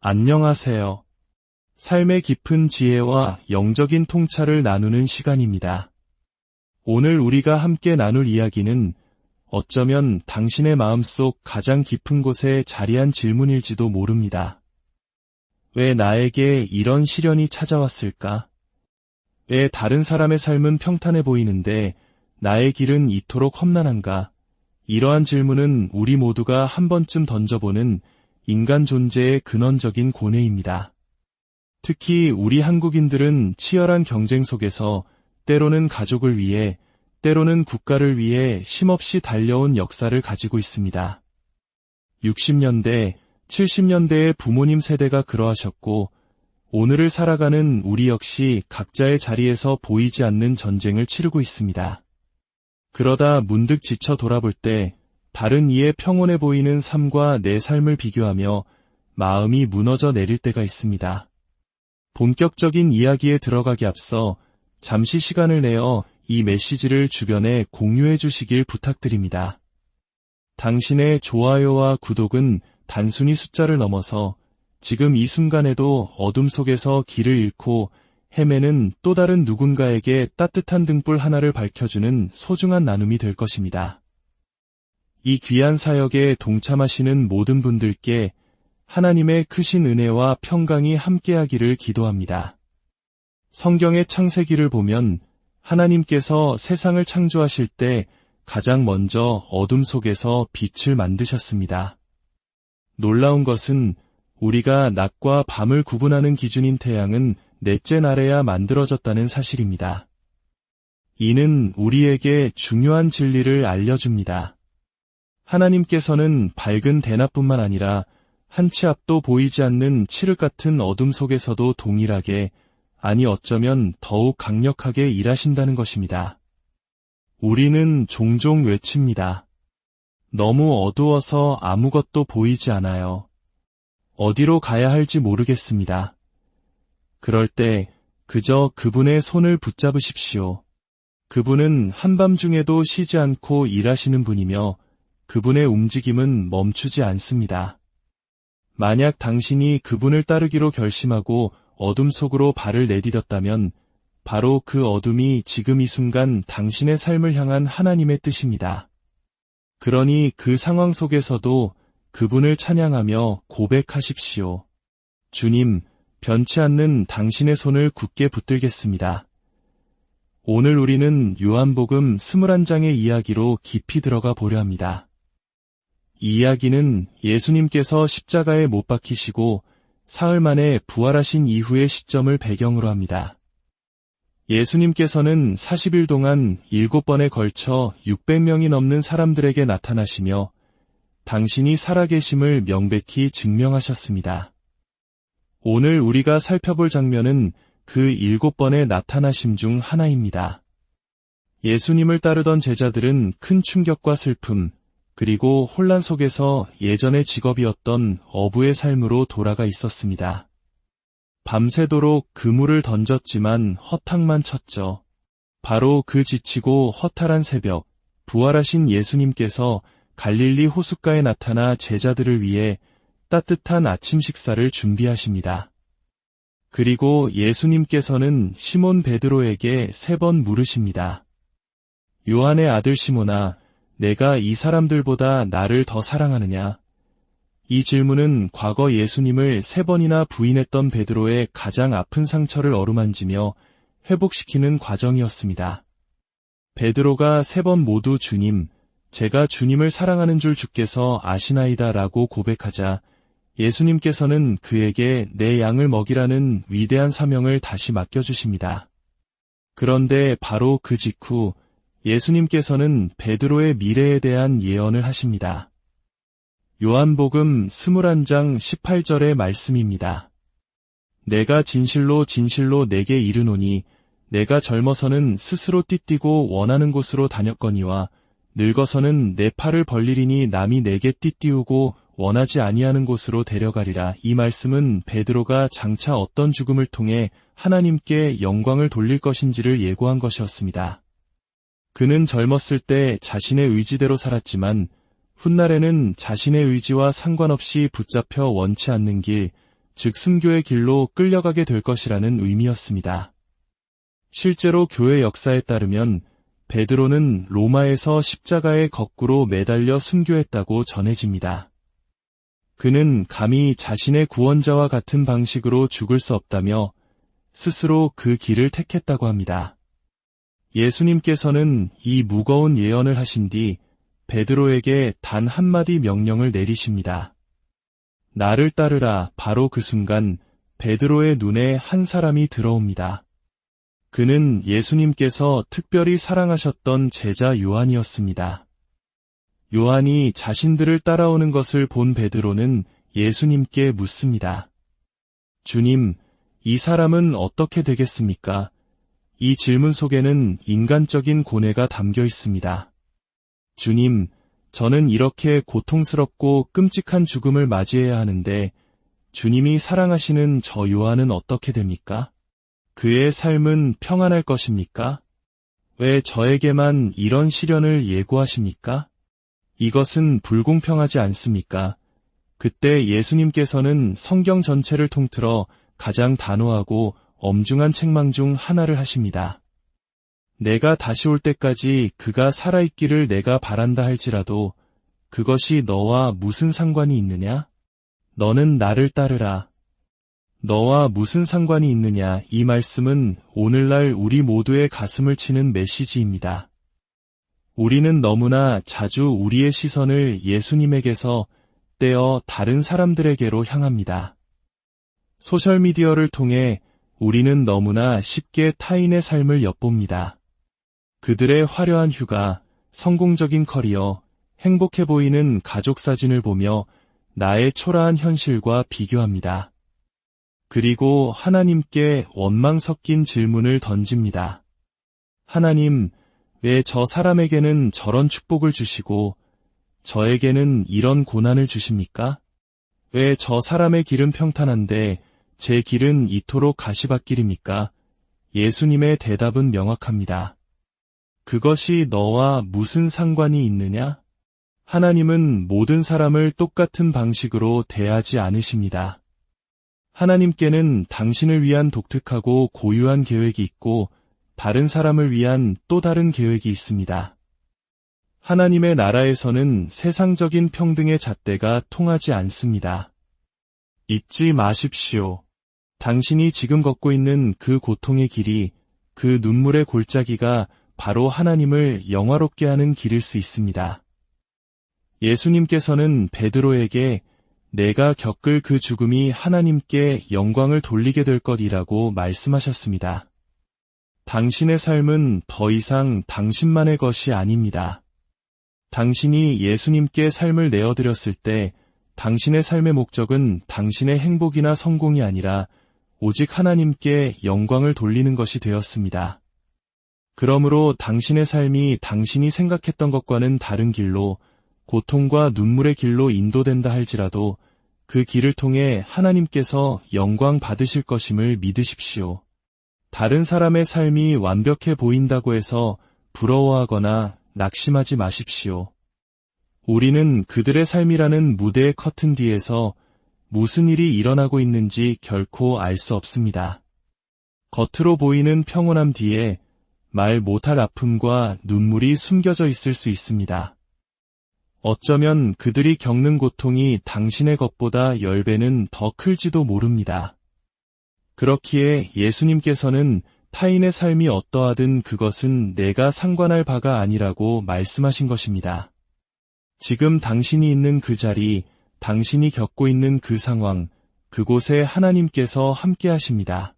안녕하세요. 삶의 깊은 지혜와 영적인 통찰을 나누는 시간입니다. 오늘 우리가 함께 나눌 이야기는 어쩌면 당신의 마음속 가장 깊은 곳에 자리한 질문일지도 모릅니다. 왜 나에게 이런 시련이 찾아왔을까? 왜 다른 사람의 삶은 평탄해 보이는데 나의 길은 이토록 험난한가? 이러한 질문은 우리 모두가 한 번쯤 던져보는 인간 존재의 근원적인 고뇌입니다. 특히 우리 한국인들은 치열한 경쟁 속에서 때로는 가족을 위해, 때로는 국가를 위해 쉼없이 달려온 역사를 가지고 있습니다. 60년대, 70년대의 부모님 세대가 그러하셨고, 오늘을 살아가는 우리 역시 각자의 자리에서 보이지 않는 전쟁을 치르고 있습니다. 그러다 문득 지쳐 돌아볼 때 다른 이의 평온해 보이는 삶과 내 삶을 비교하며 마음이 무너져 내릴 때가 있습니다. 본격적인 이야기에 들어가기 앞서 잠시 시간을 내어 이 메시지를 주변에 공유해 주시길 부탁드립니다. 당신의 좋아요와 구독은 단순히 숫자를 넘어서 지금 이 순간에도 어둠 속에서 길을 잃고 헤매는 또 다른 누군가에게 따뜻한 등불 하나를 밝혀주는 소중한 나눔이 될 것입니다. 이 귀한 사역에 동참하시는 모든 분들께 하나님의 크신 은혜와 평강이 함께하기를 기도합니다. 성경의 창세기를 보면 하나님께서 세상을 창조하실 때 가장 먼저 어둠 속에서 빛을 만드셨습니다. 놀라운 것은 우리가 낮과 밤을 구분하는 기준인 태양은 넷째 날에야 만들어졌다는 사실입니다. 이는 우리에게 중요한 진리를 알려줍니다. 하나님께서는 밝은 대낮뿐만 아니라 한 치 앞도 보이지 않는 칠흑 같은 어둠 속에서도 동일하게, 아니 어쩌면 더욱 강력하게 일하신다는 것입니다. 우리는 종종 외칩니다. 너무 어두워서 아무것도 보이지 않아요. 어디로 가야 할지 모르겠습니다. 그럴 때 그저 그분의 손을 붙잡으십시오. 그분은 한밤중에도 쉬지 않고 일하시는 분이며 그분의 움직임은 멈추지 않습니다. 만약 당신이 그분을 따르기로 결심하고 어둠 속으로 발을 내디뎠다면 바로 그 어둠이 지금 이 순간 당신의 삶을 향한 하나님의 뜻입니다. 그러니 그 상황 속에서도 그분을 찬양하며 고백하십시오. 주님, 변치 않는 당신의 손을 굳게 붙들겠습니다. 오늘 우리는 요한복음 21장의 이야기로 깊이 들어가 보려 합니다. 이 이야기는 예수님께서 십자가에 못 박히시고 사흘 만에 부활하신 이후의 시점을 배경으로 합니다. 예수님께서는 40일 동안 7번에 걸쳐 600명이 넘는 사람들에게 나타나시며 당신이 살아계심을 명백히 증명하셨습니다. 오늘 우리가 살펴볼 장면은 그 7번의 나타나심 중 하나입니다. 예수님을 따르던 제자들은 큰 충격과 슬픔, 그리고 혼란 속에서 예전의 직업이었던 어부의 삶으로 돌아가 있었습니다. 밤새도록 그물을 던졌지만 허탕만 쳤죠. 바로 그 지치고 허탈한 새벽, 부활하신 예수님께서 갈릴리 호숫가에 나타나 제자들을 위해 따뜻한 아침 식사를 준비하십니다. 그리고 예수님께서는 시몬 베드로에게 3번 물으십니다. 요한의 아들 시몬아, 내가 이 사람들보다 나를 더 사랑하느냐? 이 질문은 과거 예수님을 3번이나 부인했던 베드로의 가장 아픈 상처를 어루만지며 회복시키는 과정이었습니다. 베드로가 3번 모두 주님, 제가 주님을 사랑하는 줄 주께서 아시나이다 라고 고백하자 예수님께서는 그에게 내 양을 먹이라는 위대한 사명을 다시 맡겨주십니다. 그런데 바로 그 직후 예수님께서는 베드로의 미래에 대한 예언을 하십니다. 요한복음 21장 18절의 말씀입니다. 내가 진실로 진실로 내게 이르노니 내가 젊어서는 스스로 띠띠고 원하는 곳으로 다녔거니와 늙어서는 내 팔을 벌리리니 남이 내게 띠띠우고 원하지 아니하는 곳으로 데려가리라. 이 말씀은 베드로가 장차 어떤 죽음을 통해 하나님께 영광을 돌릴 것인지를 예고한 것이었습니다. 그는 젊었을 때 자신의 의지대로 살았지만 훗날에는 자신의 의지와 상관없이 붙잡혀 원치 않는 길, 즉 순교의 길로 끌려가게 될 것이라는 의미였습니다. 실제로 교회 역사에 따르면 베드로는 로마에서 십자가에 거꾸로 매달려 순교했다고 전해집니다. 그는 감히 자신의 구원자와 같은 방식으로 죽을 수 없다며 스스로 그 길을 택했다고 합니다. 예수님께서는 이 무거운 예언을 하신 뒤 베드로에게 단 한마디 명령을 내리십니다. 나를 따르라. 바로 그 순간 베드로의 눈에 한 사람이 들어옵니다. 그는 예수님께서 특별히 사랑하셨던 제자 요한이었습니다. 요한이 자신들을 따라오는 것을 본 베드로는 예수님께 묻습니다. 주님, 이 사람은 어떻게 되겠습니까? 이 질문 속에는 인간적인 고뇌가 담겨 있습니다. 주님, 저는 이렇게 고통스럽고 끔찍한 죽음을 맞이해야 하는데 주님이 사랑하시는 저 요한은 어떻게 됩니까? 그의 삶은 평안할 것입니까? 왜 저에게만 이런 시련을 예고하십니까? 이것은 불공평하지 않습니까? 그때 예수님께서는 성경 전체를 통틀어 가장 단호하고 엄중한 책망 중 하나를 하십니다. 내가 다시 올 때까지 그가 살아있기를 내가 바란다 할지라도 그것이 너와 무슨 상관이 있느냐? 너는 나를 따르라. 너와 무슨 상관이 있느냐? 이 말씀은 오늘날 우리 모두의 가슴을 치는 메시지입니다. 우리는 너무나 자주 우리의 시선을 예수님에게서 떼어 다른 사람들에게로 향합니다. 소셜미디어를 통해 우리는 너무나 쉽게 타인의 삶을 엿봅니다. 그들의 화려한 휴가, 성공적인 커리어, 행복해 보이는 가족 사진을 보며 나의 초라한 현실과 비교합니다. 그리고 하나님께 원망 섞인 질문을 던집니다. 하나님, 왜 저 사람에게는 저런 축복을 주시고 저에게는 이런 고난을 주십니까? 왜 저 사람의 길은 평탄한데 제 길은 이토록 가시밭길입니까? 예수님의 대답은 명확합니다. 그것이 너와 무슨 상관이 있느냐? 하나님은 모든 사람을 똑같은 방식으로 대하지 않으십니다. 하나님께는 당신을 위한 독특하고 고유한 계획이 있고 다른 사람을 위한 또 다른 계획이 있습니다. 하나님의 나라에서는 세상적인 평등의 잣대가 통하지 않습니다. 잊지 마십시오. 당신이 지금 걷고 있는 그 고통의 길이, 그 눈물의 골짜기가 바로 하나님을 영화롭게 하는 길일 수 있습니다. 예수님께서는 베드로에게 내가 겪을 그 죽음이 하나님께 영광을 돌리게 될 것이라고 말씀하셨습니다. 당신의 삶은 더 이상 당신만의 것이 아닙니다. 당신이 예수님께 삶을 내어드렸을 때 당신의 삶의 목적은 당신의 행복이나 성공이 아니라 오직 하나님께 영광을 돌리는 것이 되었습니다. 그러므로 당신의 삶이 당신이 생각했던 것과는 다른 길로 고통과 눈물의 길로 인도된다 할지라도 그 길을 통해 하나님께서 영광 받으실 것임을 믿으십시오. 다른 사람의 삶이 완벽해 보인다고 해서 부러워하거나 낙심하지 마십시오. 우리는 그들의 삶이라는 무대의 커튼 뒤에서 무슨 일이 일어나고 있는지 결코 알 수 없습니다. 겉으로 보이는 평온함 뒤에 말 못할 아픔과 눈물이 숨겨져 있을 수 있습니다. 어쩌면 그들이 겪는 고통이 당신의 것보다 10배는 더 클지도 모릅니다. 그렇기에 예수님께서는 타인의 삶이 어떠하든 그것은 내가 상관할 바가 아니라고 말씀하신 것입니다. 지금 당신이 있는 그 자리, 당신이 겪고 있는 그 상황, 그곳에 하나님께서 함께 하십니다.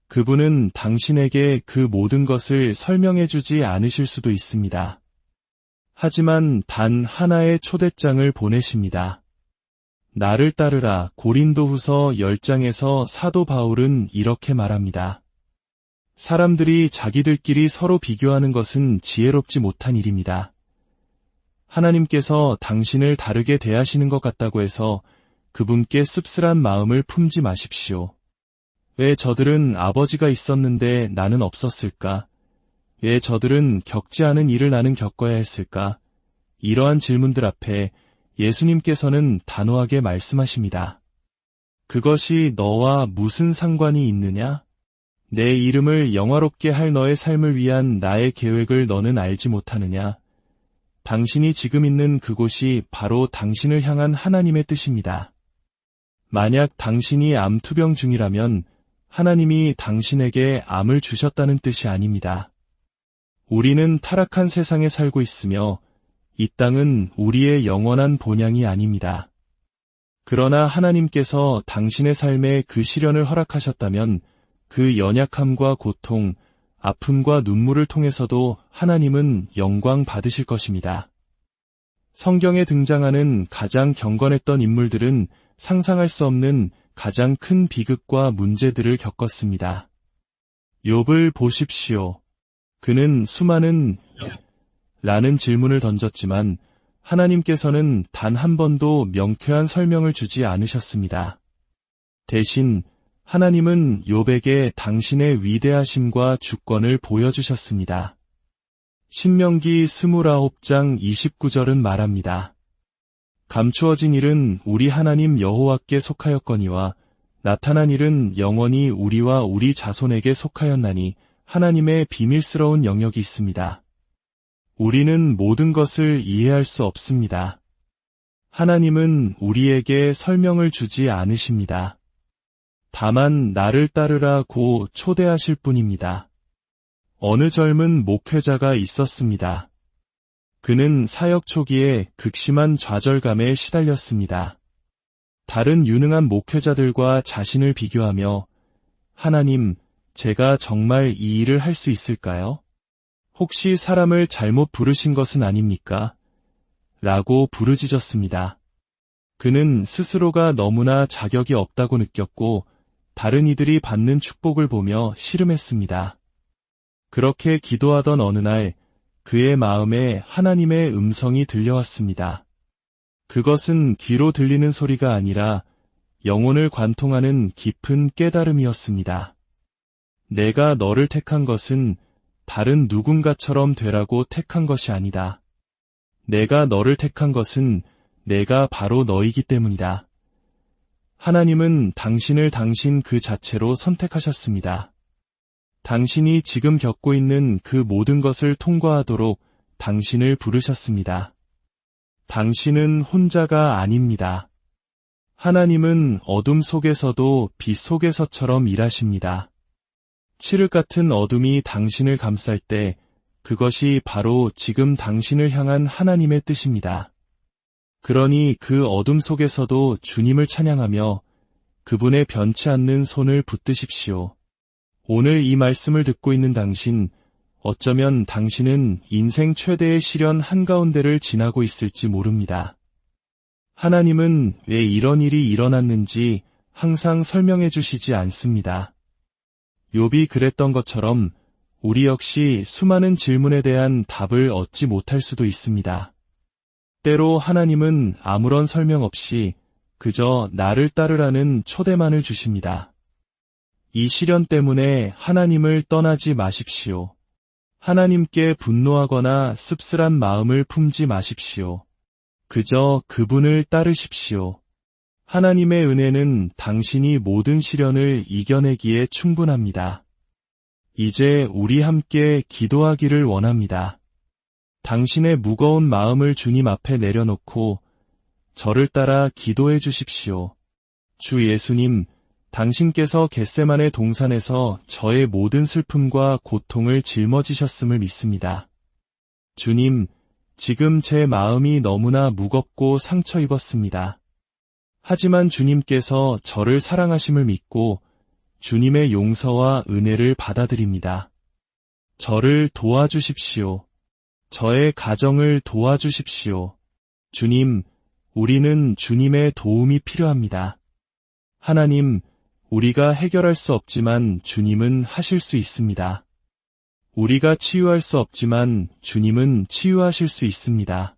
그분은 당신에게 그 모든 것을 설명해 주지 않으실 수도 있습니다. 하지만 단 하나의 초대장을 보내십니다. 나를 따르라. 고린도후서 10장에서 사도 바울은 이렇게 말합니다. 사람들이 자기들끼리 서로 비교하는 것은 지혜롭지 못한 일입니다. 하나님께서 당신을 다르게 대하시는 것 같다고 해서 그분께 씁쓸한 마음을 품지 마십시오. 왜 저들은 아버지가 있었는데 나는 없었을까? 왜 저들은 겪지 않은 일을 나는 겪어야 했을까? 이러한 질문들 앞에 예수님께서는 단호하게 말씀하십니다. 그것이 너와 무슨 상관이 있느냐? 내 이름을 영화롭게 할 너의 삶을 위한 나의 계획을 너는 알지 못하느냐? 당신이 지금 있는 그곳이 바로 당신을 향한 하나님의 뜻입니다. 만약 당신이 암투병 중이라면 하나님이 당신에게 암을 주셨다는 뜻이 아닙니다. 우리는 타락한 세상에 살고 있으며 이 땅은 우리의 영원한 본향이 아닙니다. 그러나 하나님께서 당신의 삶에 그 시련을 허락하셨다면 그 연약함과 고통, 아픔과 눈물을 통해서도 하나님은 영광 받으실 것입니다. 성경에 등장하는 가장 경건했던 인물들은 상상할 수 없는 가장 큰 비극과 문제들을 겪었습니다. 욥을 보십시오. 그는 수많은 라는 질문을 던졌지만 하나님께서는 단 한 번도 명쾌한 설명을 주지 않으셨습니다. 대신 하나님은 욥에게 당신의 위대하심과 주권을 보여주셨습니다. 신명기 29장 29절은 말합니다. 감추어진 일은 우리 하나님 여호와께 속하였거니와 나타난 일은 영원히 우리와 우리 자손에게 속하였나니 하나님의 비밀스러운 영역이 있습니다. 우리는 모든 것을 이해할 수 없습니다. 하나님은 우리에게 설명을 주지 않으십니다. 다만 나를 따르라고 초대하실 뿐입니다. 어느 젊은 목회자가 있었습니다. 그는 사역 초기에 극심한 좌절감에 시달렸습니다. 다른 유능한 목회자들과 자신을 비교하며 하나님, 제가 정말 이 일을 할 수 있을까요? 혹시 사람을 잘못 부르신 것은 아닙니까? 라고 부르짖었습니다. 그는 스스로가 너무나 자격이 없다고 느꼈고 다른 이들이 받는 축복을 보며 씨름했습니다. 그렇게 기도하던 어느 날 그의 마음에 하나님의 음성이 들려왔습니다. 그것은 귀로 들리는 소리가 아니라 영혼을 관통하는 깊은 깨달음이었습니다. 내가 너를 택한 것은 다른 누군가처럼 되라고 택한 것이 아니다. 내가 너를 택한 것은 내가 바로 너이기 때문이다. 하나님은 당신을 당신 그 자체로 선택하셨습니다. 당신이 지금 겪고 있는 그 모든 것을 통과하도록 당신을 부르셨습니다. 당신은 혼자가 아닙니다. 하나님은 어둠 속에서도 빛 속에서처럼 일하십니다. 칠흑 같은 어둠이 당신을 감쌀 때 그것이 바로 지금 당신을 향한 하나님의 뜻입니다. 그러니 그 어둠 속에서도 주님을 찬양하며 그분의 변치 않는 손을 붙드십시오. 오늘 이 말씀을 듣고 있는 당신, 어쩌면 당신은 인생 최대의 시련 한가운데를 지나고 있을지 모릅니다. 하나님은 왜 이런 일이 일어났는지 항상 설명해 주시지 않습니다. 욥이 그랬던 것처럼 우리 역시 수많은 질문에 대한 답을 얻지 못할 수도 있습니다. 때로 하나님은 아무런 설명 없이 그저 나를 따르라는 초대만을 주십니다. 이 시련 때문에 하나님을 떠나지 마십시오. 하나님께 분노하거나 씁쓸한 마음을 품지 마십시오. 그저 그분을 따르십시오. 하나님의 은혜는 당신이 모든 시련을 이겨내기에 충분합니다. 이제 우리 함께 기도하기를 원합니다. 당신의 무거운 마음을 주님 앞에 내려놓고 저를 따라 기도해 주십시오. 주 예수님, 당신께서 겟세마네 동산에서 저의 모든 슬픔과 고통을 짊어지셨음을 믿습니다. 주님, 지금 제 마음이 너무나 무겁고 상처 입었습니다. 하지만 주님께서 저를 사랑하심을 믿고 주님의 용서와 은혜를 받아들입니다. 저를 도와주십시오. 저의 가정을 도와주십시오. 주님, 우리는 주님의 도움이 필요합니다. 하나님, 우리가 해결할 수 없지만 주님은 하실 수 있습니다. 우리가 치유할 수 없지만 주님은 치유하실 수 있습니다.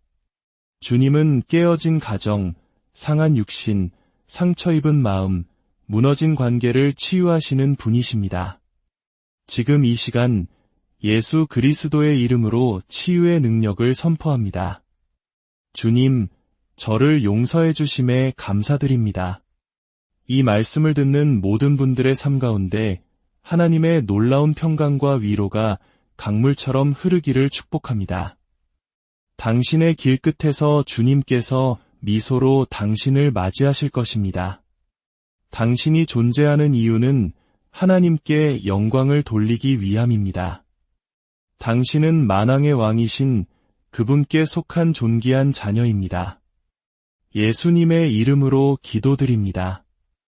주님은 깨어진 가정, 상한 육신, 상처 입은 마음, 무너진 관계를 치유하시는 분이십니다. 지금 이 시간 예수 그리스도의 이름으로 치유의 능력을 선포합니다. 주님, 저를 용서해 주심에 감사드립니다. 이 말씀을 듣는 모든 분들의 삶 가운데 하나님의 놀라운 평강과 위로가 강물처럼 흐르기를 축복합니다. 당신의 길 끝에서 주님께서 미소로 당신을 맞이하실 것입니다. 당신이 존재하는 이유는 하나님께 영광을 돌리기 위함입니다. 당신은 만왕의 왕이신 그분께 속한 존귀한 자녀입니다. 예수님의 이름으로 기도드립니다.